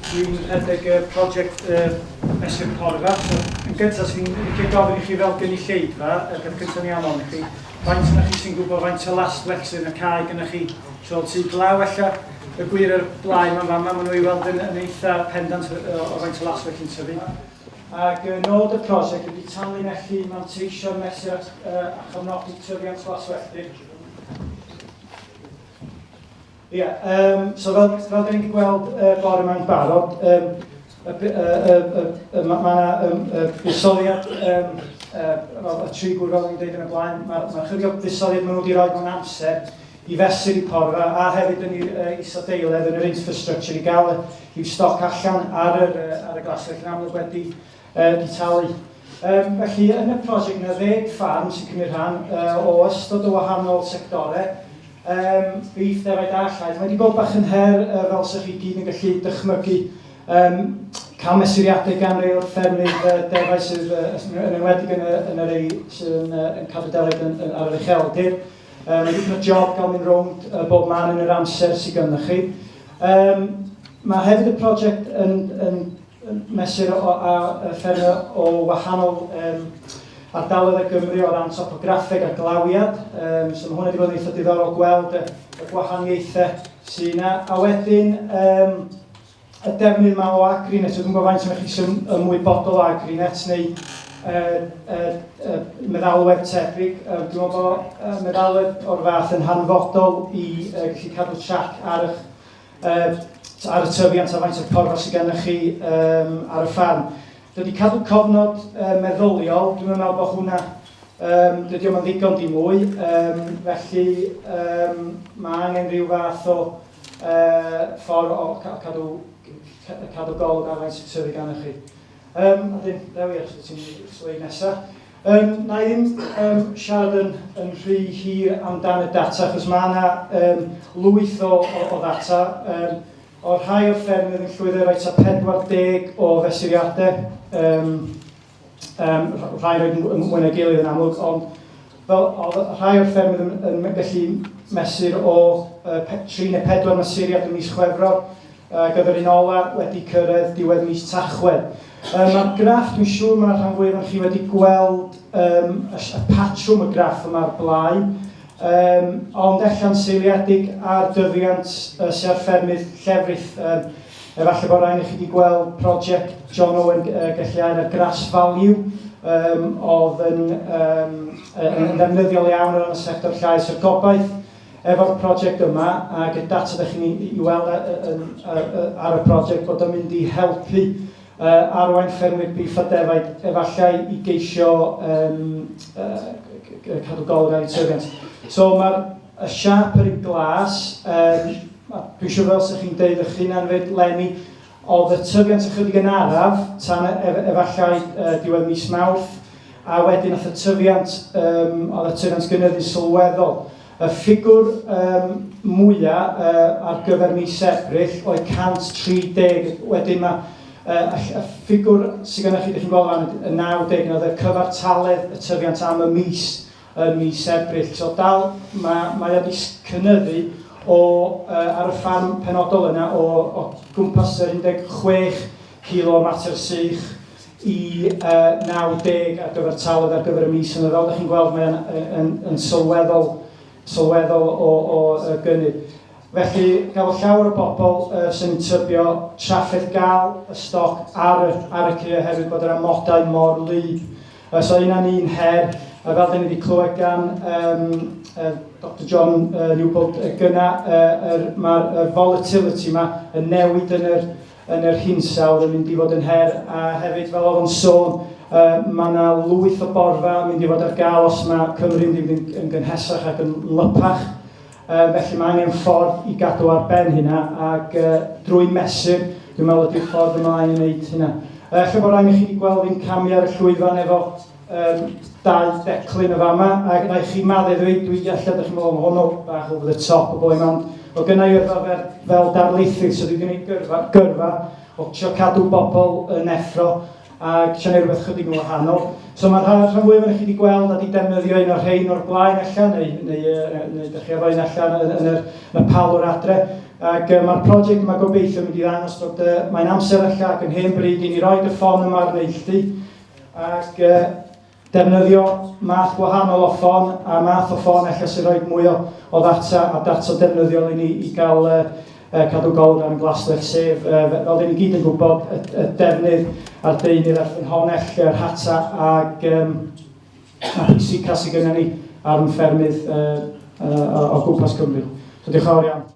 Dwi'n rhedeg y prosiect Mesur Porfa. Yn gyntaf, fi'n gofyn i chi fel gynulleidfa, y peth cyntaf ni anfon i chi, faint yna chi sy'n gwybod faint o lastflex yn y cae gyda chi tro tu glaw ella. Y gwir yr blaen ma'n fama, maen nhw i weld yn eitha pendant o faint o lastflex yn tyfu. Ac nod y prosiect ydy tanlinellu manteisio'r mesur a chofnodi tyfiant laswelldir. So fel da ni'n gweld bore yma'n barod, mae yna fusoddiad, y tri gwr fel ni'n dweud yn y blaen, mae'n chydig o fusoddiad maen nhw wedi rhoi mewn amser i fesur i Porfa, a hefyd yn isodeiledd yn yr infrastructure i gael i'w stoc allan ar y glaswell yn amlwg wedi talu. Felly, yn y prosiect yna 10 ffarm sy'n cymryd rhan o ystod o wahanol sectorau, beef, defaid a llaeth. Mae wedi bod bach yn her fel sy'ch chi gyd yn gallu dychmygu cael mesuriadau gan rei o'r ffermydd defaid sydd yn enwedig yn yr ei sydd yn cadw deled ar yr ucheldir. Mae dipyn o job gael mynd rownd bob man yn yr amser sydd gynnych chi. Mae hefyd y prosiect yn mesur a ffermydd o wahanol ardaloedd y Gymru o ran topograffeg a glawiad. So mae hwnna wedi bod yn eitha diddorol gweld y gwahaniaethau sy'n yna. A wedyn, y defnydd yma o agrinet, dwi'n gwybod faint yma chi sy'n ymwybodol o agrinet neu meddalwedd tebyg. Dwi'n meddwl bod meddalwedd o'r fath yn hanfodol i gallu cadw trac ar y tyfiant a faint o'r porfa sydd gennych chi ar y ffarm. Dydy cadw cofnod meddyliol, dwi'n meddwl bod hwnna, dydy o'n ddigon di mwy, felly mae angen rhyw fath o ffordd o cadw golwg ar faint sy'n tyfu gan chi. A dyn, dewi, ti'n sleid nesaf. Na i ddim siarad yn rhy hir amdan y data, achos mae yna lwyth o ddata. O'r rhai o'r ffermydd yn llwyddo reit a 40 o fesuriadau, rhai roed mwy na gilydd yn amlwg, ond rhai o'r ffermydd yn gallu mesur o 3 neu 4 mesuriad yn mis Chwefror, gyda'r un ola wedi cyrraedd diwedd mis Tachwedd. Mae'r graff, dwi'n siŵr mae'r rhan fwyaf yn chi wedi gweld y patrwm y graff yma'r blaen, ond ella'n seiliedig ar dyfiant sy'n ar ffermydd llefrith. Efallai bod rhaid i chi wedi gweld Prosiect John Owen gallu ar y grass value oedd yn ddefnyddiol iawn yn y sector llais yr gobaith efo'r prosiect yma, ac y data ydych chi'n ei weld ar y prosiect bod yn mynd i helpu arwain ffermwyr beef a defaid efallai i geisio cadw golwg ar eu tyfiant. So mae'r siap yr un glas, dwi'n siŵr fel sy'ch chi'n deud eich hunan fyd Lenny, oedd y tyfiant ychydig yn araf tan efallai diwedd mis Mawrth, a wedyn oedd y tyfiant gynyddu sylweddol. Y ffigwr mwyaf ar gyfer mis Ebrill oedd 130, wedyn mae y ffigwr sydd gennych chi, ydych chi'n gweld fan y 90, oedd y cyfartaledd y tyfiant am y mis yn mis Ebrill. So dal mae wedi cynyddu ar y ffarm penodol yna o gwmpas 16 kilo mater sych i 90 ar gyfer taledd ar gyfer y mis yna. Fel ydych chi'n gweld mae'n sylweddol o gynnydd. Felly, gael llawer o bobl sy'n tybio trafferth gael y stoc ar y cia hefyd bod yr amodau mor lyb. So yna'n un her, fel da ni wedi clywed gan Dr John Newbold gyna, mae'r volatility yma yn newid yn yr hinsawdd yn mynd i fod yn her, a hefyd fel oedd o'n sôn, mae yna lwyth o borfa yn mynd i fod ar gael os mae Cymru'n mynd yn gynhesach ac yn lypach. Felly mae angen ffordd i gadw ar ben hynna, ac drwy mesur, dwi'n meddwl ydy'r ffordd ymlaen i wneud hynna. Lle bod rhaid i chi wedi gweld fi'n camu ar y llwyfan efo 2 declyn y fama, ac na i chi maddu ddweud, dwi'n allan ydych chi'n meddwl hwnnw bach over the top o boi mewn. O gynna i fel darlithydd, so dwi'n gwneud gyrfa o trio cadw bobl yn effro, ac eisiau gwneud rhywbeth chydig yn wahanol. So mae'r rhan fwyaf yn chi wedi gweld a wedi defnyddio un o'r rhain o'r blaen allan, neu ydych chi efo un allan yn y palwr adre. Ac mae'r prosiect yma gobeithio mynd i ddangos bod mae'n amser eich ac yn hen bryd i ni roed y ffon yma ar neilltu. Ac defnyddio math gwahanol o ffon, a math o ffon eich sy'n rhoi mwy o ddata a data defnyddiol i ni i gael cadw golwg ar y glaswellt, sef, fel dyn ni gyd yn gwybod, y defnydd a'r deunydd a'r ffynhonnell, yr hata ac pwysica sydd gennym ni ar ymffermydd o gwmpas Cymru. So diolch yn fawr iawn.